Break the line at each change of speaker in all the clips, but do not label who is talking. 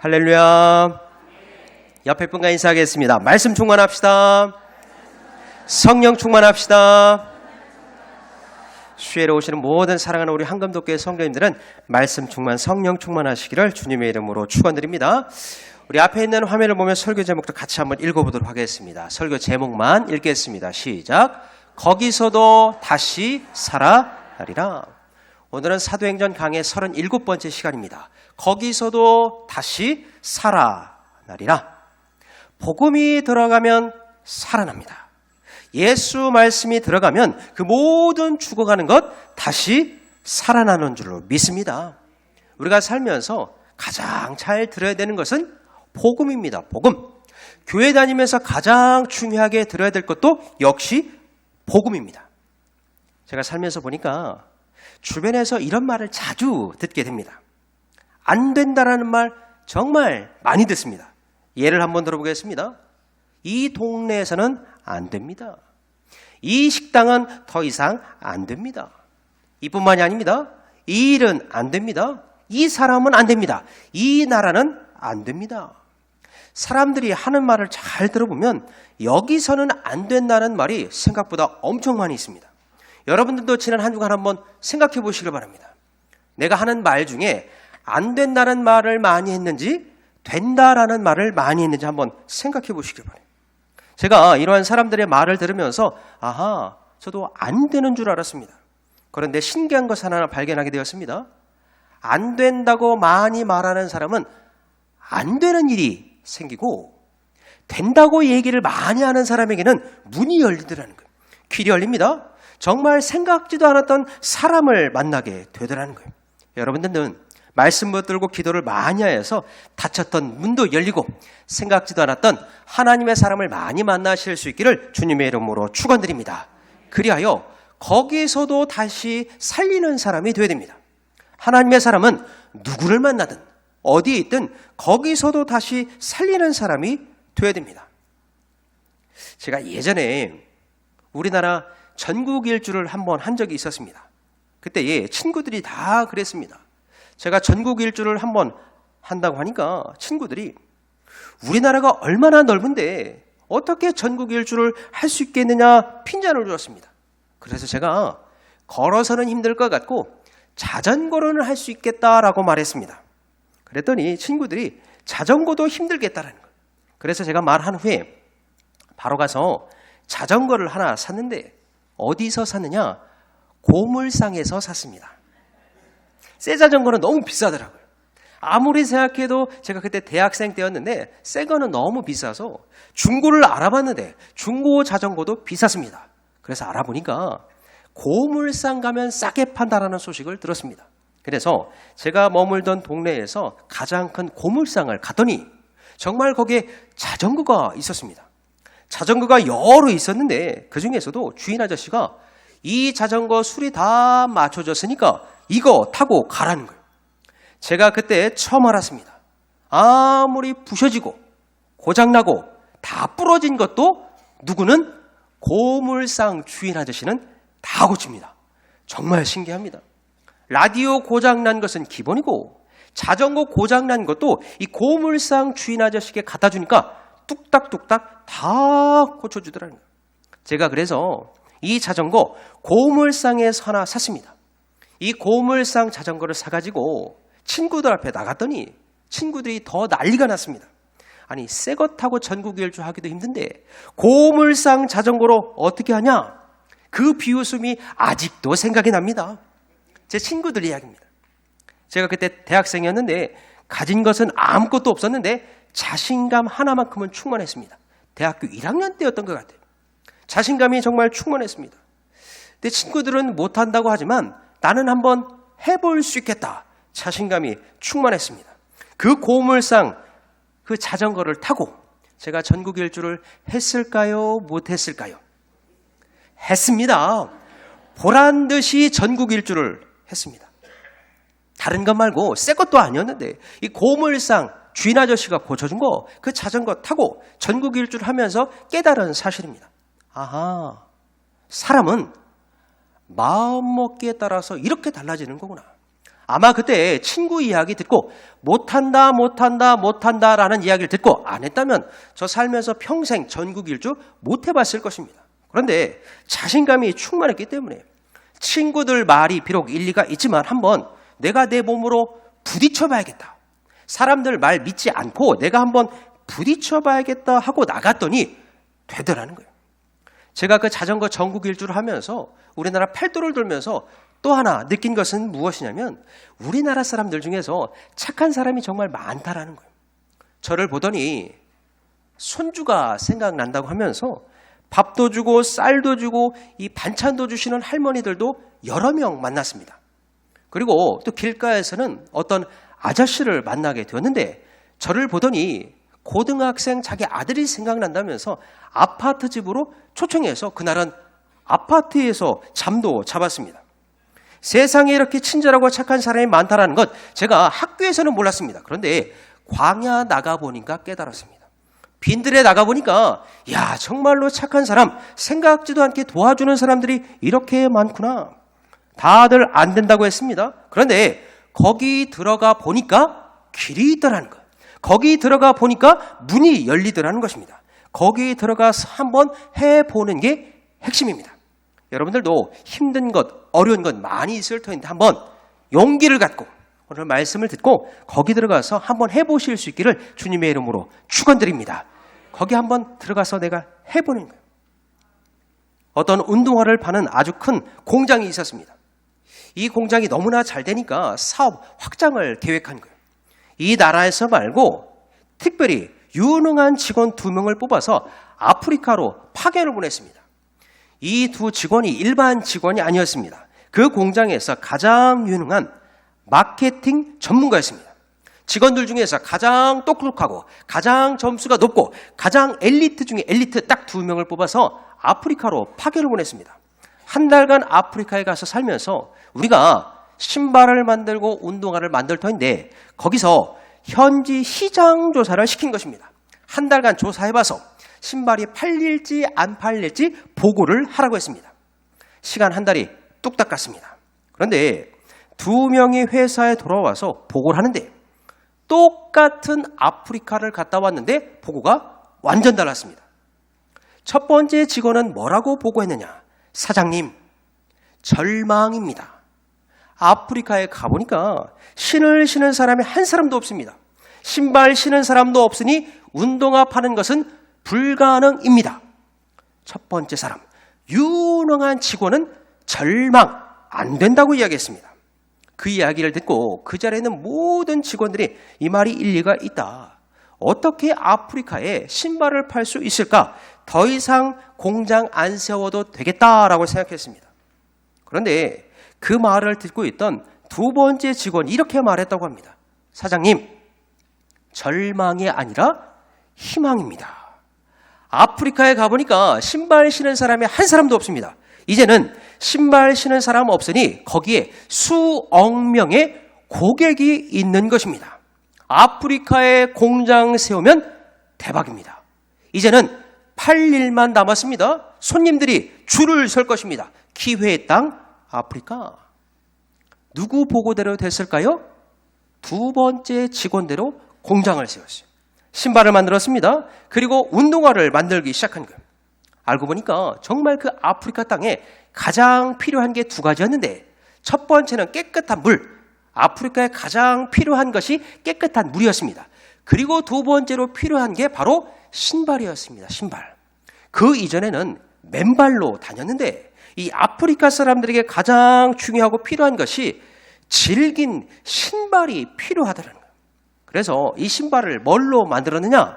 할렐루야. 옆에 분과 인사하겠습니다. 말씀 충만합시다. 성령 충만합시다. 수혜로 오시는 모든 사랑하는 우리 한금도교회 성도님들은 말씀 충만, 성령 충만하시기를 주님의 이름으로 축원드립니다. 우리 앞에 있는 화면을 보면 설교 제목도 같이 한번 읽어보도록 하겠습니다. 설교 제목만 읽겠습니다. 시작. 거기서도 다시 살아나리라. 오늘은 사도행전 강의 37번째 시간입니다. 거기서도 다시 살아나리라. 복음이 들어가면 살아납니다. 예수 말씀이 들어가면 그 모든 죽어가는 것 다시 살아나는 줄로 믿습니다. 우리가 살면서 가장 잘 들어야 되는 것은 복음입니다. 복음. 교회 다니면서 가장 중요하게 들어야 될 것도 역시 복음입니다. 제가 살면서 보니까 주변에서 이런 말을 자주 듣게 됩니다. 안 된다라는 말 정말 많이 듣습니다. 예를 한번 들어보겠습니다. 이 동네에서는 안 됩니다. 이 식당은 더 이상 안 됩니다. 이뿐만이 아닙니다. 이 일은 안 됩니다. 이 사람은 안 됩니다. 이 나라는 안 됩니다. 사람들이 하는 말을 잘 들어보면 여기서는 안 된다는 말이 생각보다 엄청 많이 있습니다. 여러분들도 지난 한 주간 한번 생각해 보시길 바랍니다. 내가 하는 말 중에 안 된다는 말을 많이 했는지 된다라는 말을 많이 했는지 한번 생각해 보시길 바랍니다. 제가 이러한 사람들의 말을 들으면서 아하, 저도 안 되는 줄 알았습니다. 그런데 신기한 것 하나 발견하게 되었습니다. 안 된다고 많이 말하는 사람은 안 되는 일이 생기고 된다고 얘기를 많이 하는 사람에게는 문이 열리더라는 거예요. 길이 열립니다. 정말 생각지도 않았던 사람을 만나게 되더라는 거예요. 여러분들은 말씀 붙들고 기도를 많이 하여서 닫혔던 문도 열리고 생각지도 않았던 하나님의 사람을 많이 만나실 수 있기를 주님의 이름으로 축원드립니다. 그리하여 거기서도 다시 살리는 사람이 되어야 됩니다. 하나님의 사람은 누구를 만나든 어디에 있든 거기서도 다시 살리는 사람이 되어야 됩니다. 제가 예전에 우리나라 전국 일주를 한번 한 적이 있었습니다. 그때 친구들이 다 그랬습니다. 제가 전국 일주를 한번 한다고 하니까 친구들이 우리나라가 얼마나 넓은데 어떻게 전국 일주를 할 수 있겠느냐 핀잔을 주었습니다. 그래서 제가 걸어서는 힘들 것 같고 자전거로는 할 수 있겠다라고 말했습니다. 그랬더니 친구들이 자전거도 힘들겠다라는 거예요. 그래서 제가 말한 후에 바로 가서 자전거를 하나 샀는데 어디서 샀느냐? 고물상에서 샀습니다. 새 자전거는 너무 비싸더라고요. 아무리 생각해도 제가 그때 대학생 때였는데 새 거는 너무 비싸서 중고를 알아봤는데 중고 자전거도 비쌌습니다. 그래서 알아보니까 고물상 가면 싸게 판다라는 소식을 들었습니다. 그래서 제가 머물던 동네에서 가장 큰 고물상을 갔더니 정말 거기에 자전거가 있었습니다. 자전거가 여러 있었는데 그중에서도 주인 아저씨가 이 자전거 술이 다 맞춰졌으니까 이거 타고 가라는 거예요. 제가 그때 처음 알았습니다. 아무리 부셔지고 고장나고 다 부러진 것도 누구는 고물상 주인 아저씨는 다 고칩니다. 정말 신기합니다. 라디오 고장난 것은 기본이고 자전거 고장난 것도 이 고물상 주인 아저씨께 갖다 주니까 뚝딱뚝딱 다 고쳐주더라는 거예요. 제가 그래서 이 자전거 고물상에서 하나 샀습니다. 이 고물상 자전거를 사가지고 친구들 앞에 나갔더니 친구들이 더 난리가 났습니다. 아니 새 것 타고 전국 일주 하기도 힘든데 고물상 자전거로 어떻게 하냐? 그 비웃음이 아직도 생각이 납니다. 제 친구들 이야기입니다. 제가 그때 대학생이었는데 가진 것은 아무것도 없었는데 자신감 하나만큼은 충만했습니다. 대학교 1학년 때였던 것 같아요. 자신감이 정말 충만했습니다. 내 친구들은 못한다고 하지만 나는 한번 해볼 수 있겠다. 자신감이 충만했습니다. 그 고물상 그 자전거를 타고 제가 전국 일주를 했을까요? 못했을까요? 했습니다. 보란 듯이 전국 일주를 했습니다. 다른 것 말고 새 것도 아니었는데 이 고물상 주인 아저씨가 고쳐준 거 그 자전거 타고 전국 일주를 하면서 깨달은 사실입니다. 아하, 사람은 마음먹기에 따라서 이렇게 달라지는 거구나. 아마 그때 친구 이야기 듣고 못한다 라는 이야기를 듣고 안 했다면 저 살면서 평생 전국 일주 못 해봤을 것입니다. 그런데 자신감이 충만했기 때문에 친구들 말이 비록 일리가 있지만 한번 내가 내 몸으로 부딪혀봐야겠다. 사람들 말 믿지 않고 내가 한번 부딪혀봐야겠다 하고 나갔더니 되더라는 거예요. 제가 그 자전거 전국 일주를 하면서 우리나라 팔도를 돌면서 또 하나 느낀 것은 무엇이냐면 우리나라 사람들 중에서 착한 사람이 정말 많다라는 거예요. 저를 보더니 손주가 생각난다고 하면서 밥도 주고 쌀도 주고 이 반찬도 주시는 할머니들도 여러 명 만났습니다. 그리고 또 길가에서는 어떤 아저씨를 만나게 되었는데 저를 보더니 고등학생 자기 아들이 생각난다면서 아파트 집으로 초청해서 그날은 아파트에서 잠도 잡았습니다. 세상에 이렇게 친절하고 착한 사람이 많다는 것 제가 학교에서는 몰랐습니다. 그런데 광야 나가보니까 깨달았습니다. 빈들에 나가보니까 야 정말로 착한 사람, 생각지도 않게 도와주는 사람들이 이렇게 많구나. 다들 안 된다고 했습니다. 그런데 거기 들어가 보니까 길이 있더라는 것. 거기 들어가 보니까 문이 열리더라는 것입니다. 거기 들어가서 한번 해보는 게 핵심입니다. 여러분들도 힘든 것, 어려운 것 많이 있을 터인데 한번 용기를 갖고 오늘 말씀을 듣고 거기 들어가서 한번 해보실 수 있기를 주님의 이름으로 축원드립니다. 거기 한번 들어가서 내가 해보는 거예요. 어떤 운동화를 파는 아주 큰 공장이 있었습니다. 이 공장이 너무나 잘 되니까 사업 확장을 계획한 거예요. 이 나라에서 말고 특별히 유능한 직원 2명을 뽑아서 아프리카로 파견을 보냈습니다. 이 두 직원이 일반 직원이 아니었습니다. 그 공장에서 가장 유능한 마케팅 전문가였습니다. 직원들 중에서 가장 똑똑하고 가장 점수가 높고 가장 엘리트 중에 엘리트 딱 2명을 뽑아서 아프리카로 파견을 보냈습니다. 한 달간 아프리카에 가서 살면서 우리가 신발을 만들고 운동화를 만들 터인데 거기서 현지 시장 조사를 시킨 것입니다. 한 달간 조사해봐서 신발이 팔릴지 안 팔릴지 보고를 하라고 했습니다. 시간 한 달이 뚝딱 갔습니다. 그런데 2명이 회사에 돌아와서 보고를 하는데 똑같은 아프리카를 갔다 왔는데 보고가 완전 달랐습니다. 첫 번째 직원은 뭐라고 보고했느냐? 사장님, 절망입니다. 아프리카에 가보니까 신을 신은 사람이 한 사람도 없습니다. 신발 신은 사람도 없으니 운동화 파는 것은 불가능입니다. 첫 번째 사람, 유능한 직원은 절망, 안 된다고 이야기했습니다. 그 이야기를 듣고 그 자리에 있는 모든 직원들이 이 말이 일리가 있다. 어떻게 아프리카에 신발을 팔 수 있을까? 더 이상 공장 안 세워도 되겠다라고 생각했습니다. 그런데 그 말을 듣고 있던 2번째 직원이 이렇게 말했다고 합니다. 사장님, 절망이 아니라 희망입니다. 아프리카에 가보니까 신발 신은 사람이 한 사람도 없습니다. 이제는 신발 신은 사람 없으니 거기에 수억 명의 고객이 있는 것입니다. 아프리카에 공장 세우면 대박입니다. 이제는 팔 일만 남았습니다. 손님들이 줄을 설 것입니다. 기회의 땅 아프리카. 누구 보고대로 됐을까요? 2번째 직원대로 공장을 세웠어요. 신발을 만들었습니다. 그리고 운동화를 만들기 시작한 거예요. 알고 보니까 정말 그 아프리카 땅에 가장 필요한 게 2가지였는데 첫 번째는 깨끗한 물. 아프리카에 가장 필요한 것이 깨끗한 물이었습니다. 그리고 2번째로 필요한 게 바로 신발이었습니다. 신발. 그 이전에는 맨발로 다녔는데 이 아프리카 사람들에게 가장 중요하고 필요한 것이 질긴 신발이 필요하더라는 거예요. 그래서 이 신발을 뭘로 만들었느냐?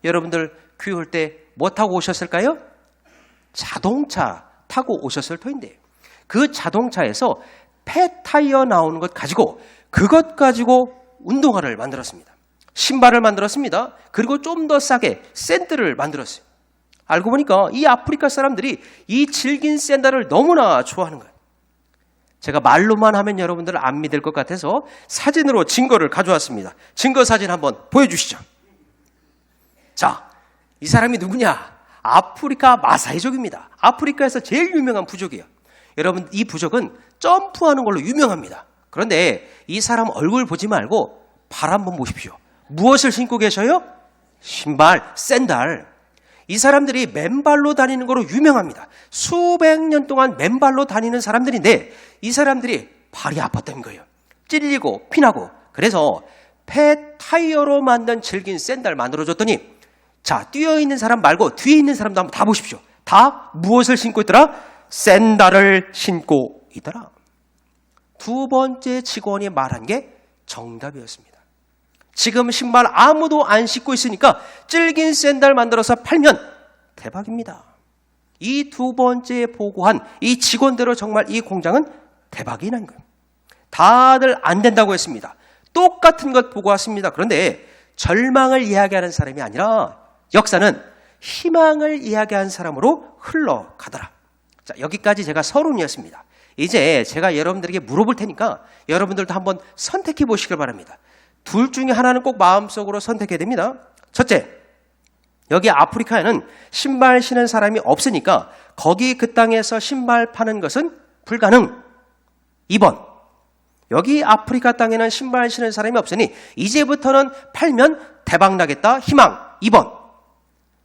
여러분들 교회 올 때 뭐 타고 오셨을까요? 자동차 타고 오셨을 터인데 그 자동차에서 폐타이어 나오는 것 가지고 그것 가지고 운동화를 만들었습니다. 신발을 만들었습니다. 그리고 좀 더 싸게 샌들을 만들었어요. 알고 보니까 이 아프리카 사람들이 이 질긴 샌들을 너무나 좋아하는 거예요. 제가 말로만 하면 여러분들 안 믿을 것 같아서 사진으로 증거를 가져왔습니다. 증거 사진 한번 보여주시죠. 자, 이 사람이 누구냐? 아프리카 마사이족입니다. 아프리카에서 제일 유명한 부족이에요. 여러분, 이 부족은 점프하는 걸로 유명합니다. 그런데 이 사람 얼굴 보지 말고 발 한번 보십시오. 무엇을 신고 계셔요? 신발, 샌들. 이 사람들이 맨발로 다니는 거로 유명합니다. 수백 년 동안 맨발로 다니는 사람들인데 이 사람들이 발이 아팠다는 거예요. 찔리고 피나고. 그래서 폐 타이어로 만든 질긴 샌들 만들어줬더니 자, 뛰어있는 사람 말고 뒤에 있는 사람도 한번 다 보십시오. 다 무엇을 신고 있더라? 샌들을 신고 있더라. 두 번째 직원이 말한 게 정답이었습니다. 지금 신발 아무도 안 신고 있으니까 질긴 샌들 만들어서 팔면 대박입니다. 이 두 번째 보고한 이 직원대로 정말 이 공장은 대박이 난 거예요. 다들 안 된다고 했습니다. 똑같은 것 보고 왔습니다. 그런데 절망을 이야기하는 사람이 아니라 역사는 희망을 이야기하는 사람으로 흘러가더라. 자, 여기까지 제가 서론이었습니다. 이제 제가 여러분들에게 물어볼 테니까 여러분들도 한번 선택해 보시길 바랍니다. 둘 중에 하나는 꼭 마음속으로 선택해야 됩니다. 첫째, 여기 아프리카에는 신발 신은 사람이 없으니까 거기 그 땅에서 신발 파는 것은 불가능. 2번, 여기 아프리카 땅에는 신발 신는 사람이 없으니 이제부터는 팔면 대박 나겠다. 희망. 2번,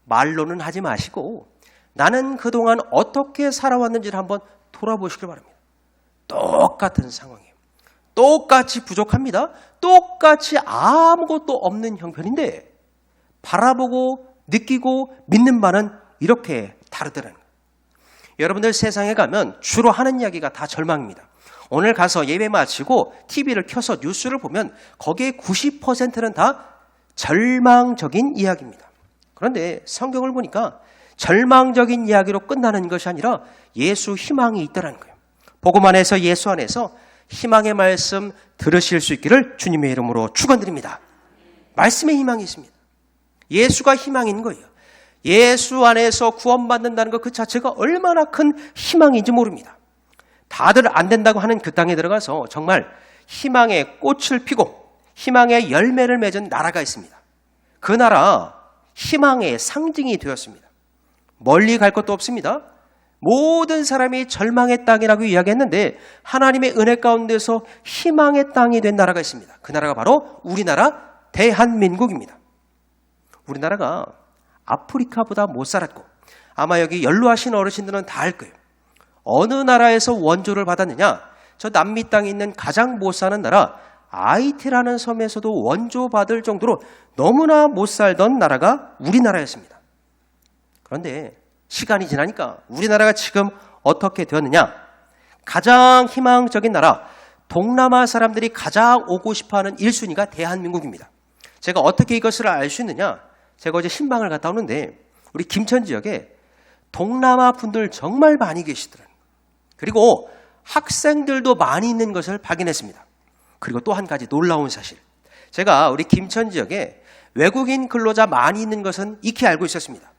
말로는 하지 마시고 나는 그동안 어떻게 살아왔는지를 한번 돌아보시길 바랍니다. 똑같은 상황이에요. 똑같이 부족합니다. 똑같이 아무것도 없는 형편인데 바라보고 느끼고 믿는 바는 이렇게 다르더라는 거예요. 여러분들 세상에 가면 주로 하는 이야기가 다 절망입니다. 오늘 가서 예배 마치고 TV를 켜서 뉴스를 보면 거기에 90%는 다 절망적인 이야기입니다. 그런데 성경을 보니까 절망적인 이야기로 끝나는 것이 아니라 예수 희망이 있다는 거예요. 복음 안에서 예수 안에서 희망의 말씀 들으실 수 있기를 주님의 이름으로 축원드립니다. 말씀에 희망이 있습니다. 예수가 희망인 거예요. 예수 안에서 구원받는다는 것 그 자체가 얼마나 큰 희망인지 모릅니다. 다들 안 된다고 하는 그 땅에 들어가서 정말 희망의 꽃을 피고 희망의 열매를 맺은 나라가 있습니다. 그 나라 희망의 상징이 되었습니다. 멀리 갈 것도 없습니다. 모든 사람이 절망의 땅이라고 이야기했는데 하나님의 은혜 가운데서 희망의 땅이 된 나라가 있습니다. 그 나라가 바로 우리나라 대한민국입니다. 우리나라가 아프리카보다 못 살았고 아마 여기 연로하신 어르신들은 다 알 거예요. 어느 나라에서 원조를 받았느냐? 저 남미 땅에 있는 가장 못 사는 나라 아이티라는 섬에서도 원조 받을 정도로 너무나 못 살던 나라가 우리나라였습니다. 그런데 시간이 지나니까 우리나라가 지금 어떻게 되었느냐? 가장 희망적인 나라, 동남아 사람들이 가장 오고 싶어하는 1순위가 대한민국입니다. 제가 어떻게 이것을 알 수 있느냐? 제가 어제 신방을 갔다 오는데 우리 김천 지역에 동남아 분들 정말 많이 계시더라고요. 그리고 학생들도 많이 있는 것을 발견했습니다. 그리고 또 한 가지 놀라운 사실. 제가 우리 김천 지역에 외국인 근로자 많이 있는 것은 익히 알고 있었습니다.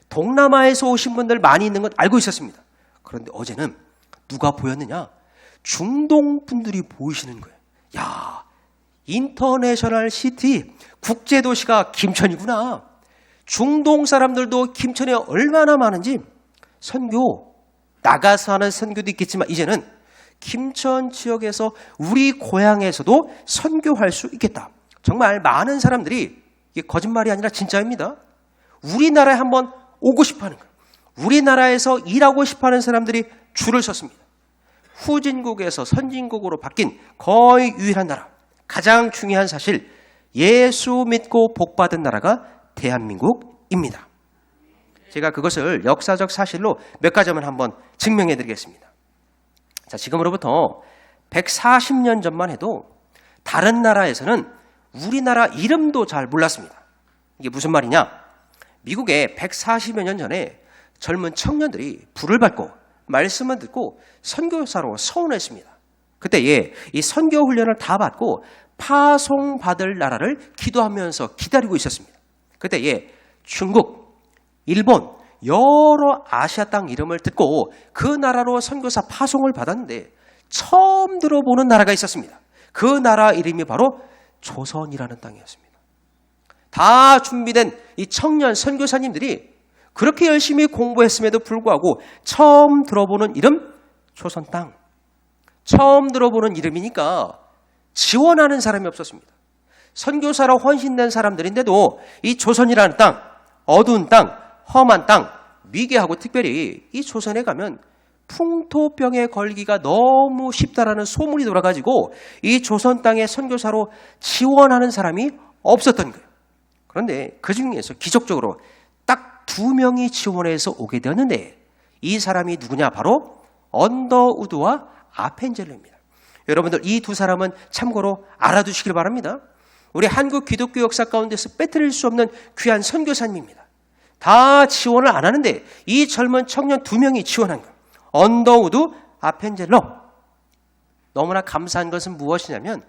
동남아에서 오신 분들 많이 있는 건 알고 있었습니다. 그런데 어제는 누가 보였느냐? 중동 분들이 보이시는 거예요. 야, 인터내셔널 시티, 국제도시가 김천이구나. 중동 사람들도 김천에 얼마나 많은지 선교, 나가서 하는 선교도 있겠지만 이제는 김천 지역에서 우리 고향에서도 선교할 수 있겠다. 정말 많은 사람들이 이게 거짓말이 아니라 진짜입니다. 우리나라에 한번 오고 싶어하는 거예요. 우리나라에서 일하고 싶어하는 사람들이 줄을 섰습니다. 후진국에서 선진국으로 바뀐 거의 유일한 나라. 가장 중요한 사실, 예수 믿고 복받은 나라가 대한민국입니다. 제가 그것을 역사적 사실로 몇 가지만 한번 증명해 드리겠습니다. 자, 지금으로부터 140년 전만 해도 다른 나라에서는 우리나라 이름도 잘 몰랐습니다. 이게 무슨 말이냐? 미국에 140여 년 전에 젊은 청년들이 불을 받고 말씀을 듣고 선교사로 서운했습니다. 그때 이 선교 훈련을 다 받고 파송받을 나라를 기도하면서 기다리고 있었습니다. 그때 중국, 일본, 여러 아시아 땅 이름을 듣고 그 나라로 선교사 파송을 받았는데 처음 들어보는 나라가 있었습니다. 그 나라 이름이 바로 조선이라는 땅이었습니다. 다 준비된 이 청년 선교사님들이 그렇게 열심히 공부했음에도 불구하고 처음 들어보는 이름 조선 땅. 처음 들어보는 이름이니까 지원하는 사람이 없었습니다. 선교사로 헌신된 사람들인데도 이 조선이라는 땅, 어두운 땅, 험한 땅, 미개하고 특별히 이 조선에 가면 풍토병에 걸기가 너무 쉽다라는 소문이 돌아가지고 이 조선 땅에 선교사로 지원하는 사람이 없었던 거예요. 그런데 그 중에서 기적적으로 딱 2명이 지원해서 오게 되었는데 이 사람이 누구냐? 바로 언더우드와 아펜젤러입니다. 여러분들 이 두 사람은 참고로 알아두시길 바랍니다. 우리 한국 기독교 역사 가운데서 빼뜨릴 수 없는 귀한 선교사님입니다. 다 지원을 안 하는데 이 젊은 청년 2명이 지원한 거예요. 언더우드, 아펜젤러. 너무나 감사한 것은 무엇이냐면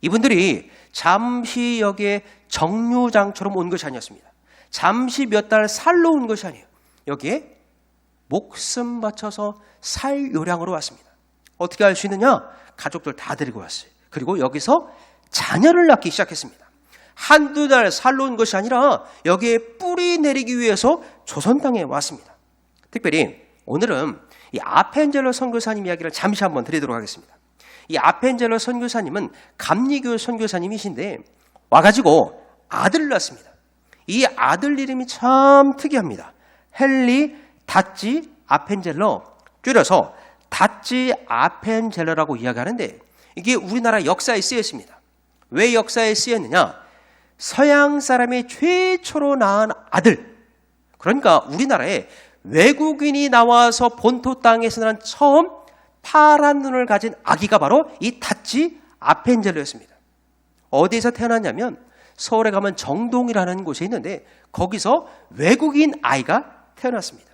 이분들이 잠시 여기에 정류장처럼 온 것이 아니었습니다. 잠시 몇 달 살러 온 것이 아니에요. 여기에 목숨 바쳐서 살 요량으로 왔습니다. 어떻게 할 수 있느냐? 가족들 다 데리고 왔어요. 그리고 여기서 자녀를 낳기 시작했습니다. 한두 달 살러 온 것이 아니라 여기에 뿌리 내리기 위해서 조선 땅에 왔습니다. 특별히 오늘은 이 아펜젤러 선교사님 이야기를 잠시 한번 드리도록 하겠습니다. 이 아펜젤러 선교사님은 감리교 선교사님이신데 와가지고 아들을 낳습니다. 이 아들 이름이 참 특이합니다. 헨리 닷지 아펜젤러, 줄여서 닷지 아펜젤러라고 이야기하는데 이게 우리나라 역사에 쓰였습니다. 왜 역사에 쓰였느냐? 서양 사람이 최초로 낳은 아들, 그러니까 우리나라에 외국인이 나와서 본토 땅에서 난 처음 파란 눈을 가진 아기가 바로 이 닷지 아펜젤러였습니다. 어디에서 태어났냐면 서울에 가면 정동이라는 곳에 있는데 거기서 외국인 아이가 태어났습니다.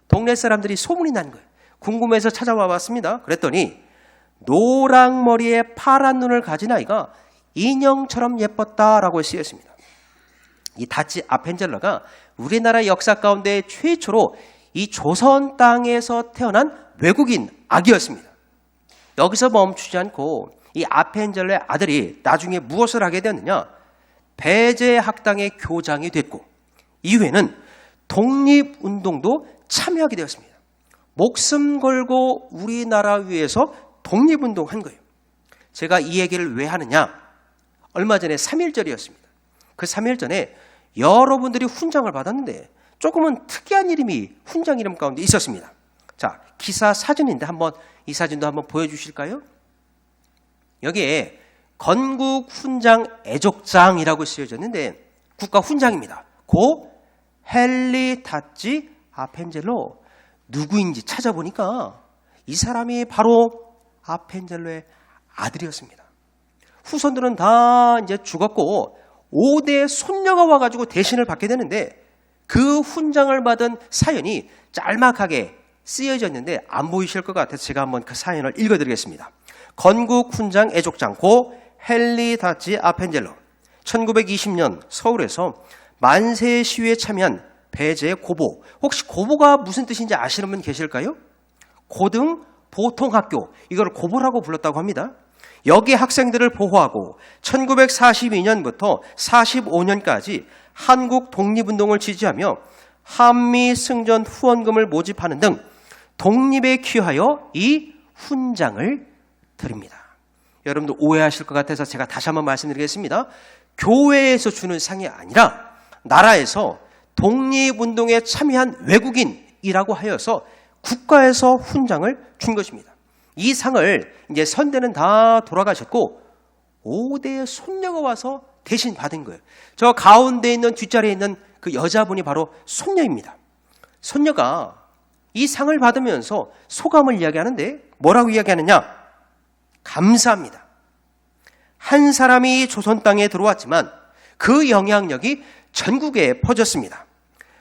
동네 사람들이 소문이 난 거예요. 궁금해서 찾아와 봤습니다. 그랬더니 노랑머리에 파란 눈을 가진 아이가 인형처럼 예뻤다라고 쓰였습니다. 이 닷지 아펜젤러가 우리나라 역사 가운데 최초로 이 조선 땅에서 태어난 외국인 아기였습니다. 여기서 멈추지 않고 이 아펜젤러의 아들이 나중에 무엇을 하게 되었느냐? 배제학당의 교장이 됐고 이후에는 독립운동도 참여하게 되었습니다. 목숨 걸고 우리나라 위해서 독립운동한 거예요. 제가 이 얘기를 왜 하느냐? 얼마 전에 3.1절이었습니다. 그 3.1 전에 여러분들이 훈장을 받았는데 조금은 특이한 이름이 훈장 이름 가운데 있었습니다. 자, 기사 사진인데 한번 이 사진도 한번 보여주실까요? 여기에 건국 훈장 애족장이라고 쓰여졌는데 국가 훈장입니다. 고 헨리 닷지 아펜젤러, 누구인지 찾아보니까 이 사람이 바로 아펜젤러의 아들이었습니다. 후손들은 다 이제 죽었고 5대 손녀가 와가지고 대신을 받게 되는데 그 훈장을 받은 사연이 짤막하게 쓰여졌는데 안 보이실 것 같아서 제가 한번 그 사연을 읽어드리겠습니다. 건국 훈장 애족장 고 헨리 닷지 아펜젤러, 1920년 서울에서 만세 시위에 참여한 배제 고보. 혹시 고보가 무슨 뜻인지 아시는 분 계실까요? 고등 보통학교, 이걸 고보라고 불렀다고 합니다. 여기 학생들을 보호하고 1942년부터 45년까지 한국 독립운동을 지지하며 한미 승전 후원금을 모집하는 등 독립에 기여하여 이 훈장을 드립니다. 여러분들 오해하실 것 같아서 제가 다시 한번 말씀드리겠습니다. 교회에서 주는 상이 아니라 나라에서 독립운동에 참여한 외국인이라고 하여서 국가에서 훈장을 준 것입니다. 이 상을 이제 선대는 다 돌아가셨고 5대 손녀가 와서 대신 받은 거예요. 저 가운데 있는 뒷자리에 있는 그 여자분이 바로 손녀입니다. 손녀가 이 상을 받으면서 소감을 이야기하는데 뭐라고 이야기하느냐? 감사합니다. 한 사람이 조선 땅에 들어왔지만 그 영향력이 전국에 퍼졌습니다.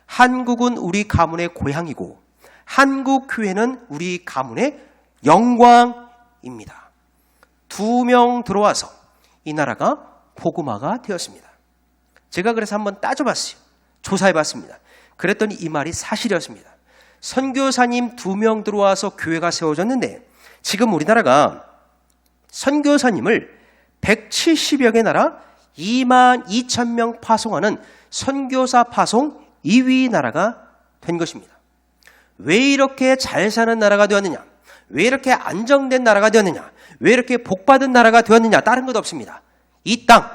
한국은 우리 가문의 고향이고 한국 교회는 우리 가문의 영광입니다. 2명 들어와서 이 나라가 복음화가 되었습니다. 제가 그래서 한번 따져봤어요. 조사해봤습니다. 그랬더니 이 말이 사실이었습니다. 선교사님 2명 들어와서 교회가 세워졌는데 지금 우리나라가 선교사님을 170여 개 나라 22,000명 파송하는 선교사 파송 2위 나라가 된 것입니다. 왜 이렇게 잘 사는 나라가 되었느냐? 왜 이렇게 안정된 나라가 되었느냐? 왜 이렇게 복받은 나라가 되었느냐? 다른 것 없습니다. 이 땅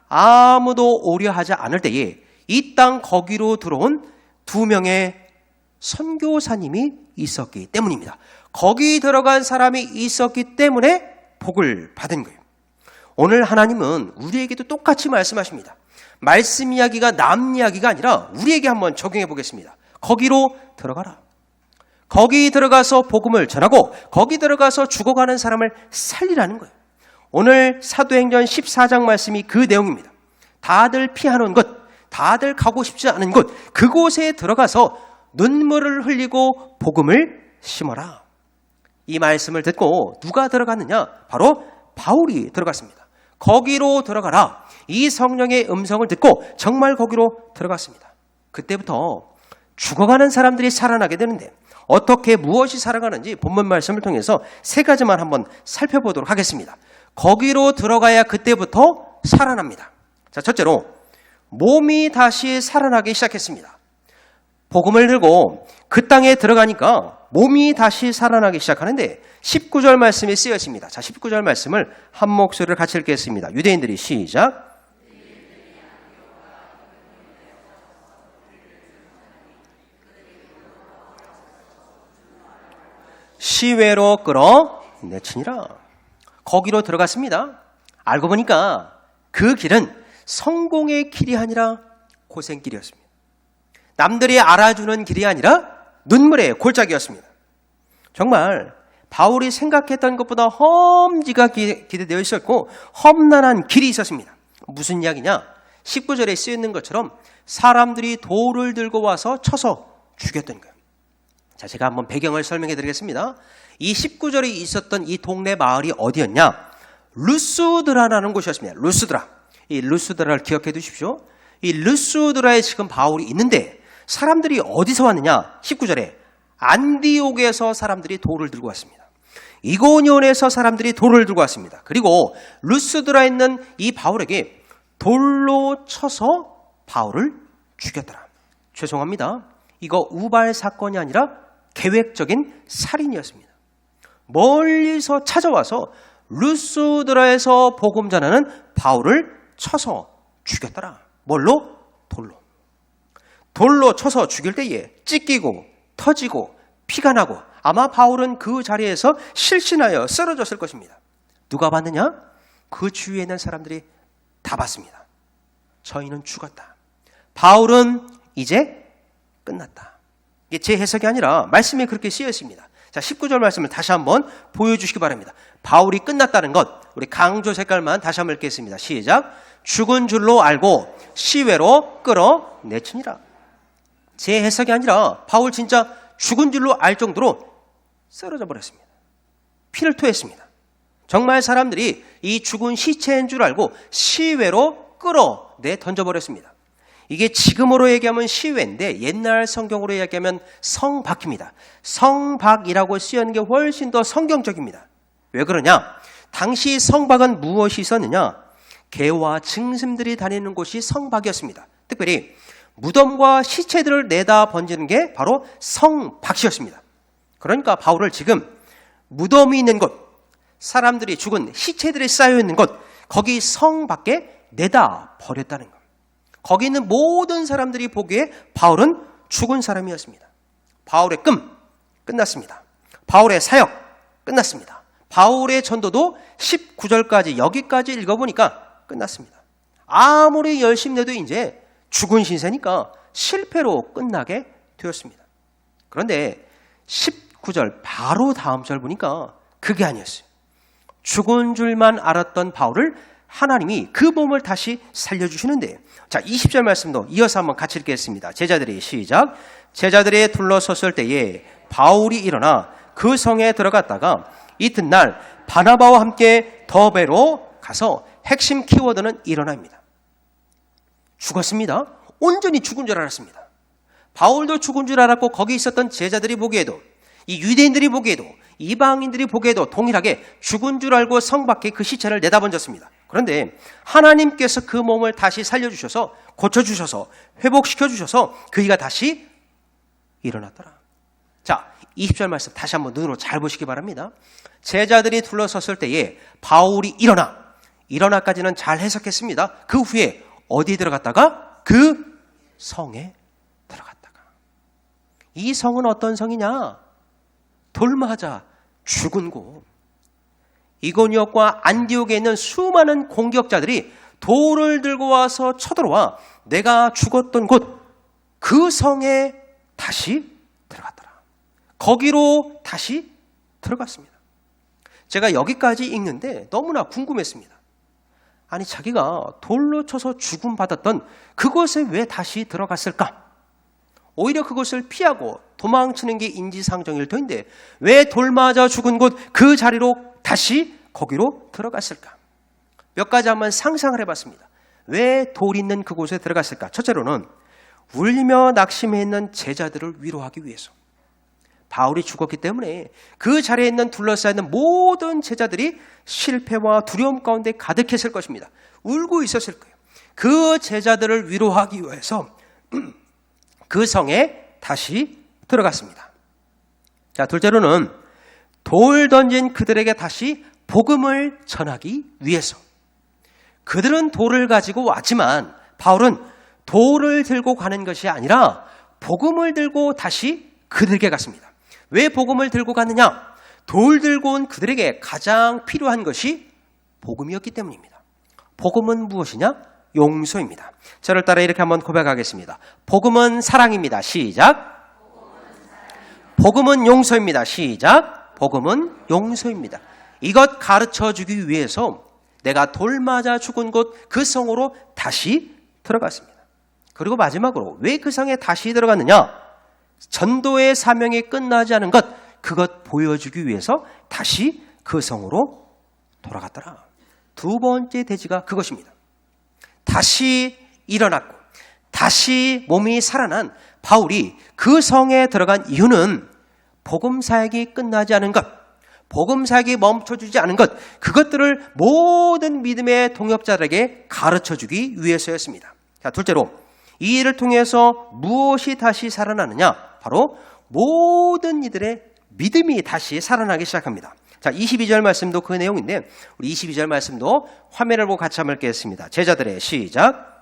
아무도 오려하지 않을 때에 이 땅 거기로 들어온 2명의 선교사님이 있었기 때문입니다. 거기 들어간 사람이 있었기 때문에 복을 받은 거예요. 오늘 하나님은 우리에게도 똑같이 말씀하십니다. 말씀 이야기가 남 이야기가 아니라 우리에게 한번 적용해 보겠습니다. 거기로 들어가라. 거기 들어가서 복음을 전하고 거기 들어가서 죽어가는 사람을 살리라는 거예요. 오늘 사도행전 14장 말씀이 그 내용입니다. 다들 피하는 곳, 다들 가고 싶지 않은 곳, 그곳에 들어가서 눈물을 흘리고 복음을 심어라. 이 말씀을 듣고 누가 들어갔느냐? 바로 바울이 들어갔습니다. 거기로 들어가라. 이 성령의 음성을 듣고 정말 거기로 들어갔습니다. 그때부터 죽어가는 사람들이 살아나게 되는데 어떻게 무엇이 살아가는지 본문 말씀을 통해서 3가지만 한번 살펴보도록 하겠습니다. 거기로 들어가야 그때부터 살아납니다. 자, 첫째로 몸이 다시 살아나기 시작했습니다. 복음을 들고 그 땅에 들어가니까 몸이 다시 살아나기 시작하는데 19절 말씀이 쓰여 있습니다. 자, 19절 말씀을 한 목소리를 같이 읽겠습니다. 유대인들이 시작. 시외로 끌어 내치니라. 거기로 들어갔습니다. 알고 보니까 그 길은 성공의 길이 아니라 고생길이었습니다. 남들이 알아주는 길이 아니라 눈물의 골짜기였습니다. 정말 바울이 생각했던 것보다 험지가 기대되어 있었고 험난한 길이 있었습니다. 무슨 이야기냐? 19절에 쓰여있는 것처럼 사람들이 돌을 들고 와서 쳐서 죽였던 거예요. 자, 제가 한번 배경을 설명해 드리겠습니다. 이 19절에 있었던 이 동네 마을이 어디였냐? 루스드라라는 곳이었습니다. 루스드라. 이 루스드라를 기억해 두십시오. 이 루스드라에 지금 바울이 있는데 사람들이 어디서 왔느냐? 19절에 안디옥에서 사람들이 돌을 들고 왔습니다. 이고니온에서 사람들이 돌을 들고 왔습니다. 그리고 루스드라에 있는 이 바울에게 돌로 쳐서 바울을 죽였더라. 죄송합니다. 이거 우발 사건이 아니라 계획적인 살인이었습니다. 멀리서 찾아와서 루스드라에서 복음 전하는 바울을 쳐서 죽였더라. 뭘로? 돌로. 돌로 쳐서 죽일 때에 찢기고 터지고 피가 나고 아마 바울은 그 자리에서 실신하여 쓰러졌을 것입니다. 누가 봤느냐? 그 주위에 있는 사람들이 다 봤습니다. 저희는 죽었다. 바울은 이제 끝났다. 이게 제 해석이 아니라 말씀에 그렇게 쓰여 있습니다. 자, 19절 말씀을 다시 한번 보여주시기 바랍니다. 바울이 끝났다는 것, 우리 강조 색깔만 다시 한번 읽겠습니다. 시작. 죽은 줄로 알고 시외로 끌어내치니라. 제 해석이 아니라 바울 진짜 죽은 줄로 알 정도로 쓰러져 버렸습니다. 피를 토했습니다. 정말 사람들이 이 죽은 시체인 줄 알고 시외로 끌어내 던져버렸습니다. 이게 지금으로 얘기하면 시외인데 옛날 성경으로 얘기하면 성박입니다. 성박이라고 쓰여있는 게 훨씬 더 성경적입니다. 왜 그러냐? 당시 성박은 무엇이 있었느냐? 개와 짐승들이 다니는 곳이 성박이었습니다. 특별히 무덤과 시체들을 내다 번지는 게 바로 성박이었습니다. 그러니까 바울을 지금 무덤이 있는 곳, 사람들이 죽은 시체들이 쌓여있는 곳, 거기 성 밖에 내다 버렸다는 것. 거기 있는 모든 사람들이 보기에 바울은 죽은 사람이었습니다. 바울의 끝났습니다. 바울의 사역 끝났습니다. 바울의 전도도 19절까지 여기까지 읽어보니까 끝났습니다. 아무리 열심히 내도 이제 죽은 신세니까 실패로 끝나게 되었습니다. 그런데 19절 바로 다음 절 보니까 그게 아니었어요. 죽은 줄만 알았던 바울을 하나님이 그 몸을 다시 살려주시는데, 자, 20절 말씀도 이어서 한번 같이 읽겠습니다. 제자들이 시작. 제자들이 둘러섰을 때에 바울이 일어나 그 성에 들어갔다가 이튿날 바나바와 함께 더베로 가서 핵심 키워드는 일어납니다. 죽었습니다. 온전히 죽은 줄 알았습니다. 바울도 죽은 줄 알았고 거기 있었던 제자들이 보기에도, 이 유대인들이 보기에도, 이방인들이 보기에도 동일하게 죽은 줄 알고 성 밖에 그 시체를 내다번졌습니다. 그런데 하나님께서 그 몸을 다시 살려주셔서 고쳐주셔서 회복시켜주셔서 그이가 다시 일어났더라. 자, 20절 말씀 다시 한번 눈으로 잘 보시기 바랍니다. 제자들이 둘러섰을 때에 바울이 일어나까지는 잘 해석했습니다. 그 후에 어디에 들어갔다가? 그 성에 들어갔다가. 이 성은 어떤 성이냐? 돌맞아 죽은 곳. 이고니온과 안디옥에 있는 수많은 공격자들이 돌을 들고 와서 쳐들어와 내가 죽었던 곳, 그 성에 다시 들어갔더라. 거기로 다시 들어갔습니다. 제가 여기까지 읽는데 너무나 궁금했습니다. 아니, 자기가 돌로 쳐서 죽음받았던 그곳에 왜 다시 들어갔을까? 오히려 그곳을 피하고 도망치는 게 인지상정일 터인데 왜 돌 맞아 죽은 곳 그 자리로 다시 거기로 들어갔을까? 몇 가지 한번 상상을 해봤습니다. 왜 돌 있는 그곳에 들어갔을까? 첫째로는 울며 낙심해 있는 제자들을 위로하기 위해서. 바울이 죽었기 때문에 그 자리에 있는 둘러싸여 있는 모든 제자들이 실패와 두려움 가운데 가득했을 것입니다. 울고 있었을 거예요. 그 제자들을 위로하기 위해서 그 성에 다시 들어갔습니다. 자, 둘째로는 돌 던진 그들에게 다시 복음을 전하기 위해서. 그들은 돌을 가지고 왔지만 바울은 돌을 들고 가는 것이 아니라 복음을 들고 다시 그들에게 갔습니다. 왜 복음을 들고 갔느냐? 돌 들고 온 그들에게 가장 필요한 것이 복음이었기 때문입니다. 복음은 무엇이냐? 용서입니다. 저를 따라 이렇게 한번 고백하겠습니다. 복음은 사랑입니다. 시작. 복음은 용서입니다. 시작. 복음은 용서입니다. 이것 가르쳐 주기 위해서 내가 돌 맞아 죽은 곳 그 성으로 다시 들어갔습니다. 그리고 마지막으로 왜 그 성에 다시 들어갔느냐? 전도의 사명이 끝나지 않은 것, 그것 보여주기 위해서 다시 그 성으로 돌아갔더라. 두 번째 대지가 그것입니다. 다시 일어났고 다시 몸이 살아난 바울이 그 성에 들어간 이유는 복음 사역이 끝나지 않은 것, 복음 사역이 멈춰주지 않은 것, 그것들을 모든 믿음의 동역자들에게 가르쳐주기 위해서였습니다. 자, 둘째로 이 일을 통해서 무엇이 다시 살아나느냐? 바로 모든 이들의 믿음이 다시 살아나기 시작합니다. 자, 22절 말씀도 그 내용인데 우리 22절 말씀도 화면을 보고 같이 한번 읽겠습니다. 제자들의 시작.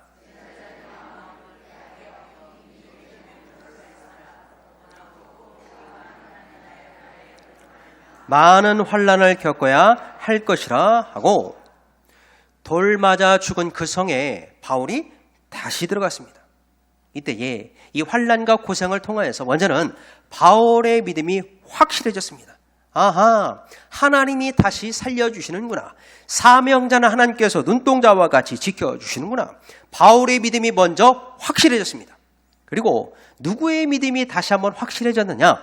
많은 환난을 겪어야 할 것이라 하고 돌 맞아 죽은 그 성에 바울이 다시 들어갔습니다. 이때에 이 환난과 고생을 통하여서 먼저는 바울의 믿음이 확실해졌습니다. 아하, 하나님이 다시 살려주시는구나. 사명자는 하나님께서 눈동자와 같이 지켜주시는구나. 바울의 믿음이 먼저 확실해졌습니다. 그리고 누구의 믿음이 다시 한번 확실해졌느냐?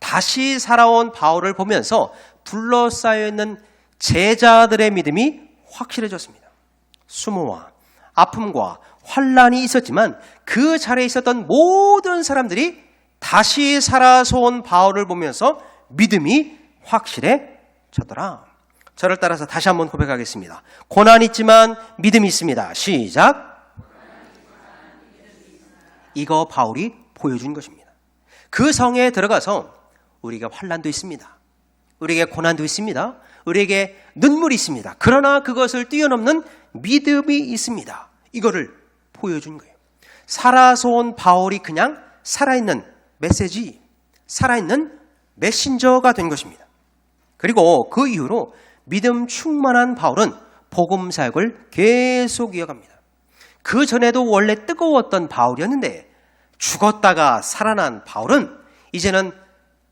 다시 살아온 바울을 보면서 둘러싸여 있는 제자들의 믿음이 확실해졌습니다. 수모와 아픔과 환난이 있었지만 그 자리에 있었던 모든 사람들이 다시 살아서 온 바울을 보면서 믿음이 확실해졌더라. 저를 따라서 다시 한번 고백하겠습니다. 고난이 있지만 믿음이 있습니다. 시작. 이거 바울이 보여준 것입니다. 그 성에 들어가서 우리가 환난도 있습니다. 우리에게 고난도 있습니다. 우리에게 눈물이 있습니다. 그러나 그것을 뛰어넘는 믿음이 있습니다. 이거를 보여준 거예요. 살아서 온 바울이 그냥 살아있는 메시지, 살아있는 메신저가 된 것입니다. 그리고 그 이후로 믿음 충만한 바울은 복음 사역을 계속 이어갑니다. 그 전에도 원래 뜨거웠던 바울이었는데 죽었다가 살아난 바울은 이제는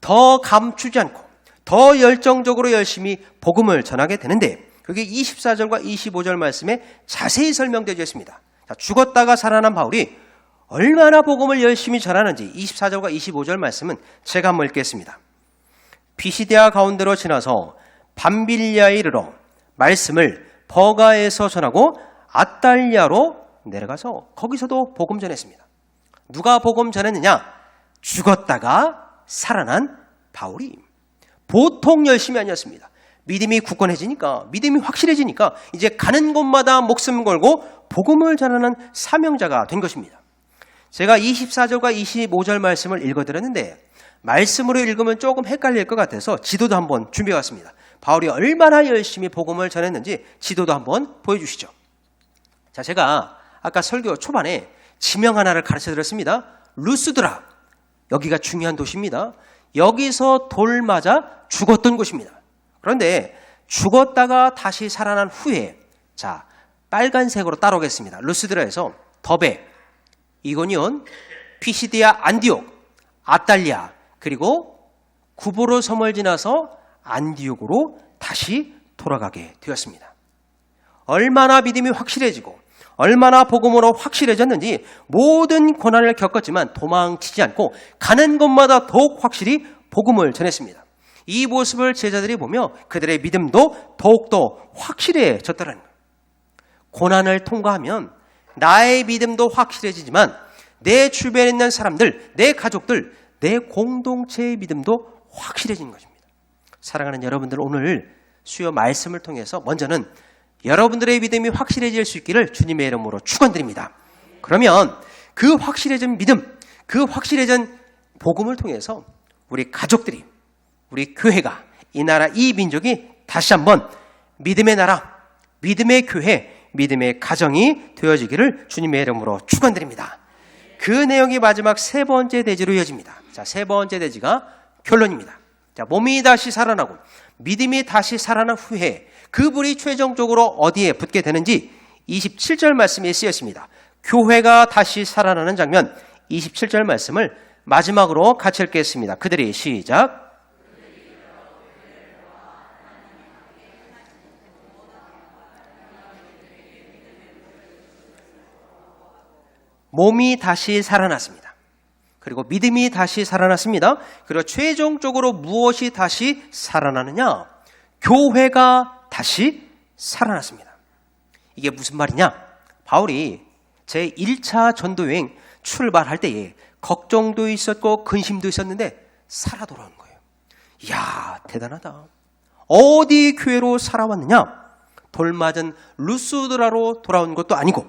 더 감추지 않고 더 열정적으로 열심히 복음을 전하게 되는데 그게 24절과 25절 말씀에 자세히 설명되어 있습니다. 자, 죽었다가 살아난 바울이 얼마나 복음을 열심히 전하는지 24절과 25절 말씀은 제가 한번 읽겠습니다. 피시디아 가운데로 지나서 밤빌리아에 이르러 말씀을 버가에서 전하고 아달리아로 내려가서 거기서도 복음 전했습니다. 누가 복음 전했느냐? 죽었다가 살아난 바울이. 보통 열심이 아니었습니다. 믿음이 굳건해지니까, 믿음이 확실해지니까 이제 가는 곳마다 목숨 걸고 복음을 전하는 사명자가 된 것입니다. 제가 24절과 25절 말씀을 읽어드렸는데 말씀으로 읽으면 조금 헷갈릴 것 같아서 지도도 한번 준비해왔습니다. 바울이 얼마나 열심히 복음을 전했는지 지도도 한번 보여주시죠. 자, 제가 아까 설교 초반에 지명 하나를 가르쳐드렸습니다. 루스드라, 여기가 중요한 도시입니다. 여기서 돌 맞아 죽었던 곳입니다. 그런데 죽었다가 다시 살아난 후에, 자, 빨간색으로 따라오겠습니다. 루스드라에서 더베, 이고니온, 피시디아 안디옥, 아탈리아, 그리고 구보로 섬을 지나서 안디옥으로 다시 돌아가게 되었습니다. 얼마나 믿음이 확실해지고 얼마나 복음으로 확실해졌는지 모든 고난을 겪었지만 도망치지 않고 가는 곳마다 더욱 확실히 복음을 전했습니다. 이 모습을 제자들이 보며 그들의 믿음도 더욱더 확실해졌다는 거예요. 고난을 통과하면 나의 믿음도 확실해지지만 내 주변에 있는 사람들, 내 가족들, 내 공동체의 믿음도 확실해지는 것입니다. 사랑하는 여러분들, 오늘 수요 말씀을 통해서 먼저는 여러분들의 믿음이 확실해질 수 있기를 주님의 이름으로 축원드립니다. 그러면 그 확실해진 믿음, 그 확실해진 복음을 통해서 우리 가족들이, 우리 교회가, 이 나라, 이 민족이 다시 한번 믿음의 나라, 믿음의 교회, 믿음의 가정이 되어지기를 주님의 이름으로 축원드립니다. 그 내용이 마지막 세 번째 대지로 이어집니다. 자, 세 번째 대지가 결론입니다. 자, 몸이 다시 살아나고 믿음이 다시 살아난 후에 그 불이 최종적으로 어디에 붙게 되는지 27절 말씀에 쓰였습니다. 교회가 다시 살아나는 장면, 27절 말씀을 마지막으로 같이 읽겠습니다. 그들이 시작. 몸이 다시 살아났습니다. 그리고 믿음이 다시 살아났습니다. 그리고 최종적으로 무엇이 다시 살아나느냐? 교회가 다시 살아났습니다. 이게 무슨 말이냐? 바울이 제1차 전도여행 출발할 때에 걱정도 있었고 근심도 있었는데 살아 돌아온 거예요. 이야, 대단하다. 어디 교회로 살아왔느냐? 돌맞은 루스드라로 돌아온 것도 아니고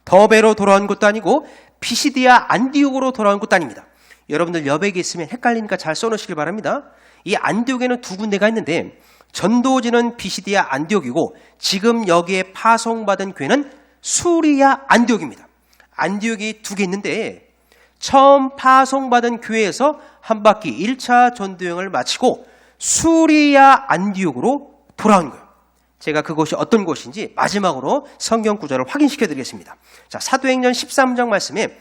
더베로 돌아온 것도 아니고 피시디아 안디옥으로 돌아온 것도 아닙니다. 여러분들 여백에 있으면 헷갈리니까 잘 써놓으시길 바랍니다. 이 안디옥에는 두 군데가 있는데 전도지는 피시디아 안디옥이고 지금 여기에 파송받은 교회는 수리아 안디옥입니다. 안디옥이 두 개 있는데 처음 파송받은 교회에서 한 바퀴 1차 전도여행을 마치고 수리아 안디옥으로 돌아온 거예요. 제가 그곳이 어떤 곳인지 마지막으로 성경 구절을 확인시켜 드리겠습니다. 자, 사도행전 13장 말씀에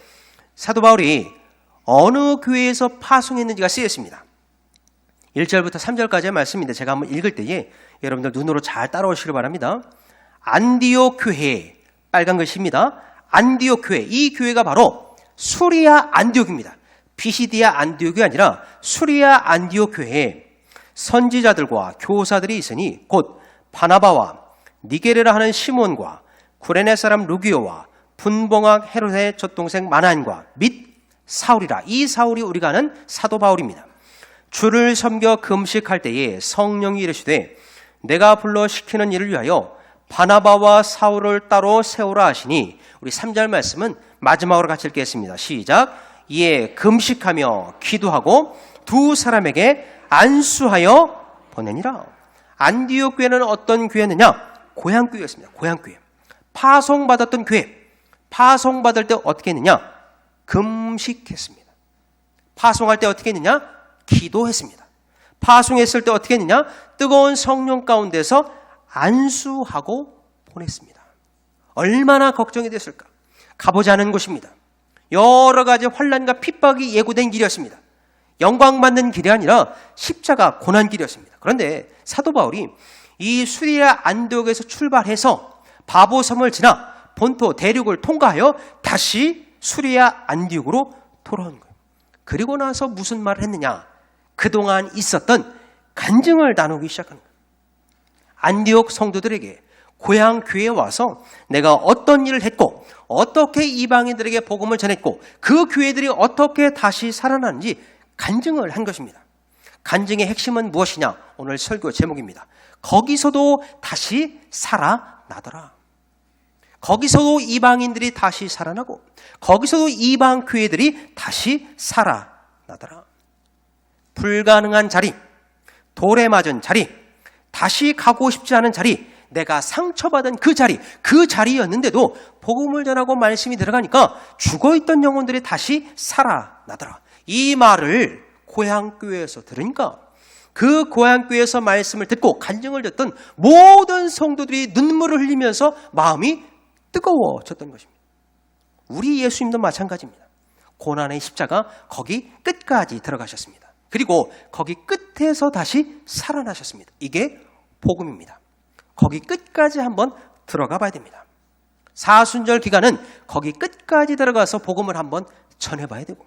사도 바울이 어느 교회에서 파송했는지가 쓰였습니다. 1절부터 3절까지의 말씀인데 제가 한번 읽을 때에 여러분들 눈으로 잘 따라오시길 바랍니다. 안디옥 교회, 빨간 글씨입니다. 안디옥 교회, 이 교회가 바로 수리아 안디옥입니다. 피시디아 안디옥이 아니라 수리아 안디옥 교회에 선지자들과 교사들이 있으니 곧 바나바와 니게르라 하는 시몬과 구레네 사람 루기오와 분봉학 헤롯의 젖동생 마나인과 및 사울이라. 이 사울이 우리가 아는 사도 바울입니다. 주를 섬겨 금식할 때에 성령이 이르시되 내가 불러 시키는 일을 위하여 바나바와 사울을 따로 세우라 하시니, 우리 3절 말씀은 마지막으로 같이 읽겠습니다. 시작. 이에 금식하며 기도하고 두 사람에게 안수하여 보내니라. 안디옥 교회는 어떤 교회느냐? 고향교회였습니다. 고향교회. 파송받았던 교회. 파송받을 때 어떻게 했느냐? 금식했습니다. 파송할 때 어떻게 했느냐? 기도했습니다. 파송했을 때 어떻게 했느냐? 뜨거운 성령 가운데서 안수하고 보냈습니다. 얼마나 걱정이 됐을까? 가보지 않은 곳입니다. 여러 가지 환난과 핍박이 예고된 길이었습니다. 영광받는 길이 아니라 십자가 고난길이었습니다. 그런데 사도 바울이 이 수리아 안디옥에서 출발해서 바보섬을 지나 본토 대륙을 통과하여 다시 수리아 안디옥으로 돌아온 거예요. 그리고 나서 무슨 말을 했느냐? 그동안 있었던 간증을 나누기 시작한 거예요. 안디옥 성도들에게 고향 교회에 와서 내가 어떤 일을 했고 어떻게 이방인들에게 복음을 전했고 그 교회들이 어떻게 다시 살아나는지 간증을 한 것입니다. 간증의 핵심은 무엇이냐? 오늘 설교 제목입니다. 거기서도 다시 살아나더라. 거기서도 이방인들이 다시 살아나고 거기서도 이방 교회들이 다시 살아나더라. 불가능한 자리, 돌에 맞은 자리, 다시 가고 싶지 않은 자리, 내가 상처받은 그 자리였는데도 복음을 전하고 말씀이 들어가니까 죽어있던 영혼들이 다시 살아나더라. 이 말을 고향교회에서 들으니까 그 고향교회에서 말씀을 듣고 간증을 듣던 모든 성도들이 눈물을 흘리면서 마음이 뜨거워졌던 것입니다. 우리 예수님도 마찬가지입니다. 고난의 십자가 거기 끝까지 들어가셨습니다. 그리고 거기 끝에서 다시 살아나셨습니다. 이게 복음입니다. 거기 끝까지 한번 들어가 봐야 됩니다. 사순절 기간은 거기 끝까지 들어가서 복음을 한번 전해봐야 되고,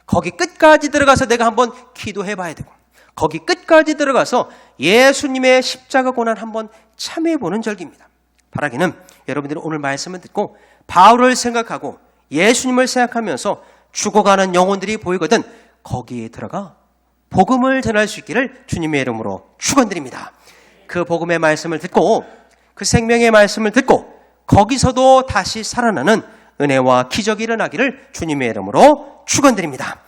거기 끝까지 들어가서 내가 한번 기도해 봐야 되고, 거기 끝까지 들어가서 예수님의 십자가 고난 한번 참여해보는 절기입니다. 바라기는 여러분들이 오늘 말씀을 듣고 바울을 생각하고 예수님을 생각하면서 죽어가는 영혼들이 보이거든 거기에 들어가 복음을 전할 수 있기를 주님의 이름으로 축원드립니다. 그 복음의 말씀을 듣고 그 생명의 말씀을 듣고 거기서도 다시 살아나는 은혜와 기적이 일어나기를 주님의 이름으로 축원드립니다.